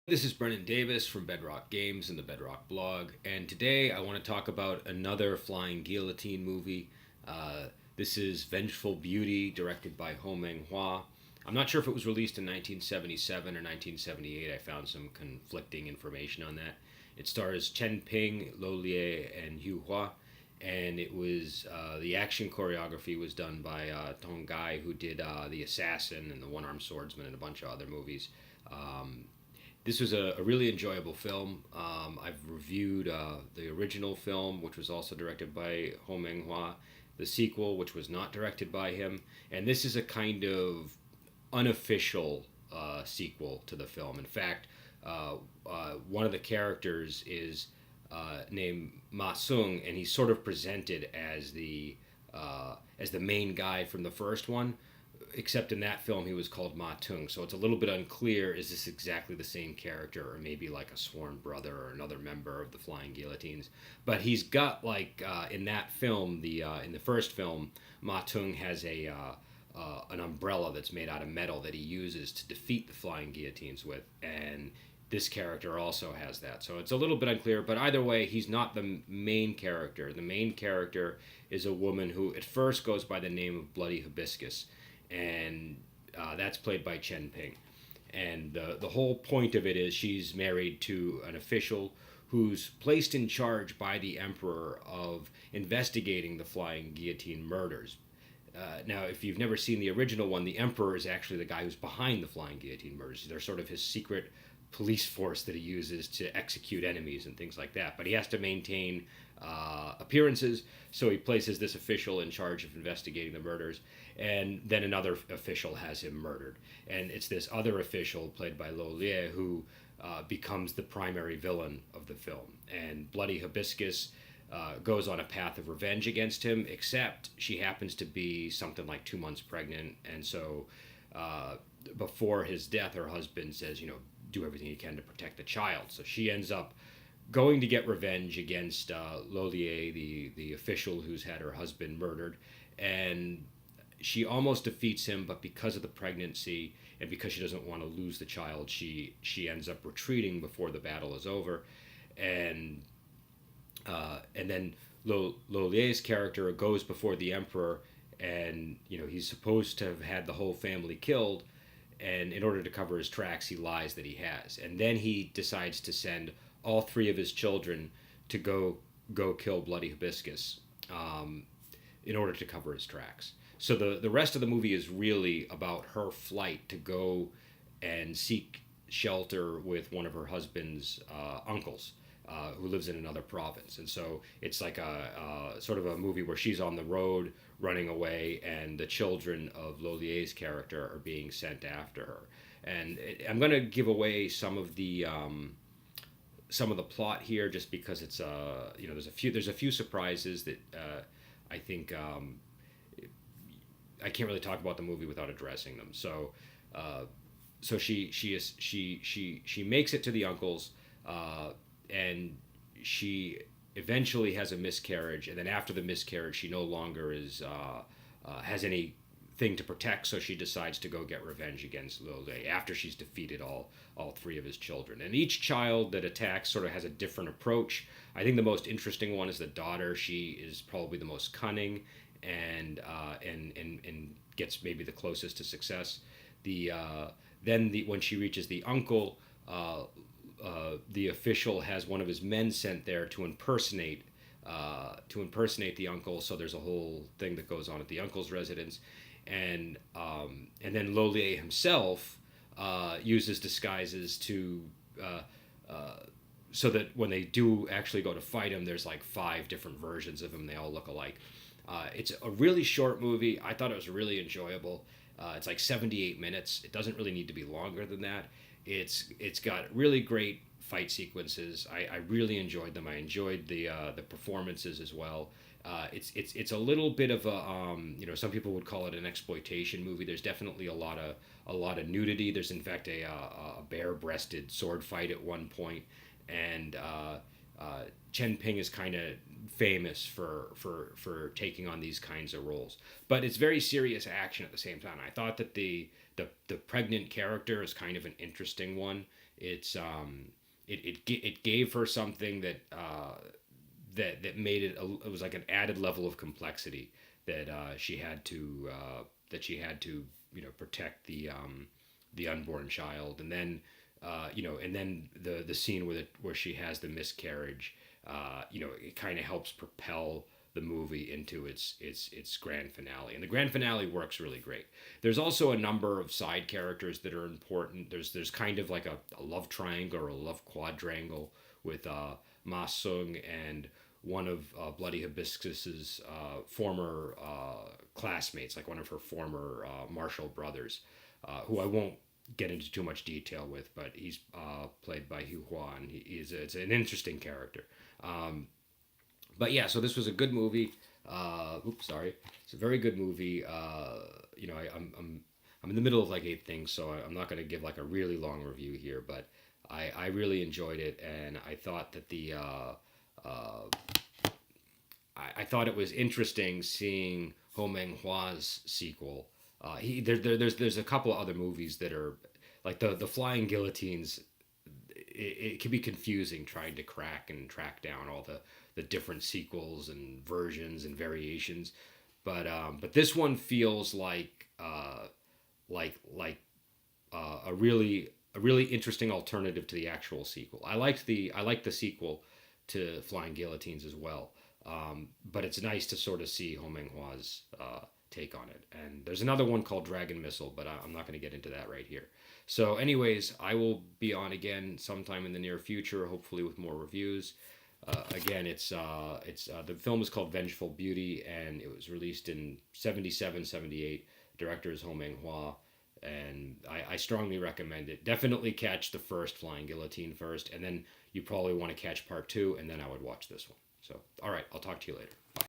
This is Brennan Davis from Bedrock Games and the Bedrock blog, and today I want to talk about another Flying Guillotine movie. This is Vengeful Beauty, directed by Ho Meng-hua. I'm not sure if it was released in 1977 or 1978. I found some conflicting information on that. It stars Chen Ping, Lo Lieh, and Yueh Hua, and it was the action choreography was done by Tong Gai, who did The Assassin and The One-Armed Swordsman and a bunch of other movies. Um, this was a really enjoyable film. I've reviewed the original film, which was also directed by Ho Meng-hua, the sequel, which was not directed by him, and this is a kind of unofficial sequel to the film. In fact, one of the characters is named Ma Sung, and he's sort of presented as the main guy from the first one, except in that film he was called Ma Tung. So it's a little bit unclear, is this exactly the same character or maybe like a sworn brother or another member of the Flying Guillotines. But he's got like in that film, the in the first film, Ma Tung has a an umbrella that's made out of metal that he uses to defeat the Flying Guillotines with, and this character also has that. So it's a little bit unclear, but either way, he's not the main character. The main character is a woman who at first goes by the name of Bloody Hibiscus, and that's played by Chen Ping. And the whole point of it is she's married to an official who's placed in charge by the emperor of investigating the Flying Guillotine murders. Now, if you've never seen the original one, the emperor is actually the guy who's behind the Flying Guillotine murders. They're sort of his secret police force that he uses to execute enemies and things like that. But he has to maintain appearances, so he places this official in charge of investigating the murders, and then another official has him murdered. And it's this other official, played by Lo Lieh, who becomes the primary villain of the film. And Bloody Hibiscus goes on a path of revenge against him, except she happens to be something like 2 months pregnant, and so before his death, her husband says, do everything you can to protect the child. So she ends up going to get revenge against Lo Lieh, the official who's had her husband murdered, and she almost defeats him, but because of the pregnancy and because she doesn't want to lose the child, she ends up retreating before the battle is over, and then Lo Lieh's character goes before the emperor, and he's supposed to have had the whole family killed, and in order to cover his tracks, he lies that he has, and then he decides to send all three of his children to go kill Bloody Hibiscus, in order to cover his tracks. So the rest of the movie is really about her flight to go and seek shelter with one of her husband's uncles, who lives in another province. And so it's like a sort of a movie where she's on the road running away, and the children of Lo Lieh's character are being sent after her. And I'm going to give away some of the plot here, just because it's there's a few surprises that I think I can't really talk about the movie without addressing them. So she makes it to the uncle's, and she eventually has a miscarriage, and then after the miscarriage, she no longer has anything to protect, so she decides to go get revenge against Lo Lieh after she's defeated all three of his children. And each child that attacks sort of has a different approach. I think the most interesting one is the daughter. She is probably the most cunning, and gets maybe the closest to success. When she reaches the uncle, the official has one of his men sent there to impersonate the uncle. So there's a whole thing that goes on at the uncle's residence, and then Lo Lieh himself uses disguises to so that when they do actually go to fight him, there's like 5 different versions of him. They all look alike. It's a really short movie. I thought it was really enjoyable. It's like 78 minutes. It doesn't really need to be longer than that. It's got really great fight sequences. I really enjoyed them. I enjoyed the performances as well. It's a little bit of a some people would call it an exploitation movie. There's definitely a lot of nudity. There's in fact a bare-breasted sword fight at one point, and Chen Ping is kind of famous for taking on these kinds of roles. But it's very serious action at the same time. I thought that the pregnant character is kind of an interesting one, It gave her something that made it was like an added level of complexity that she had to protect the unborn child, and then and then the scene where she has the miscarriage, it kind of helps propel the movie into its grand finale, and the grand finale works really great. There's also a number of side characters that are important. There's kind of like a love triangle or a love quadrangle with Ma Sung and one of Bloody Hibiscus's former classmates, like one of her former Marshall brothers, who I won't get into too much detail with, but he's played by Yueh Hua, and it's an interesting character. But yeah, so this was a good movie. Oops, sorry. It's a very good movie. I'm in the middle of like 8 things, so I'm not going to give like a really long review here, but I really enjoyed it, and I thought that I thought it was interesting seeing Ho Meng-hua's sequel. There's a couple of other movies that are like the Flying Guillotines. It can be confusing trying to crack and track down all the different sequels and versions and variations, but this one feels a really interesting alternative to the actual sequel. I liked the sequel to Flying Guillotines as well, but it's nice to sort of see Ho Meng-hua's take on it. And there's another one called Dragon Missile, but I'm not going to get into that right here. So, anyways, I will be on again sometime in the near future, hopefully with more reviews. Again, the film is called Vengeful Beauty, and it was released in 77, 78. Director is Ho Meng-hua, and I strongly recommend it. Definitely catch the first Flying Guillotine first, and then you probably want to catch part 2, and then I would watch this one. So, all right, I'll talk to you later. Bye.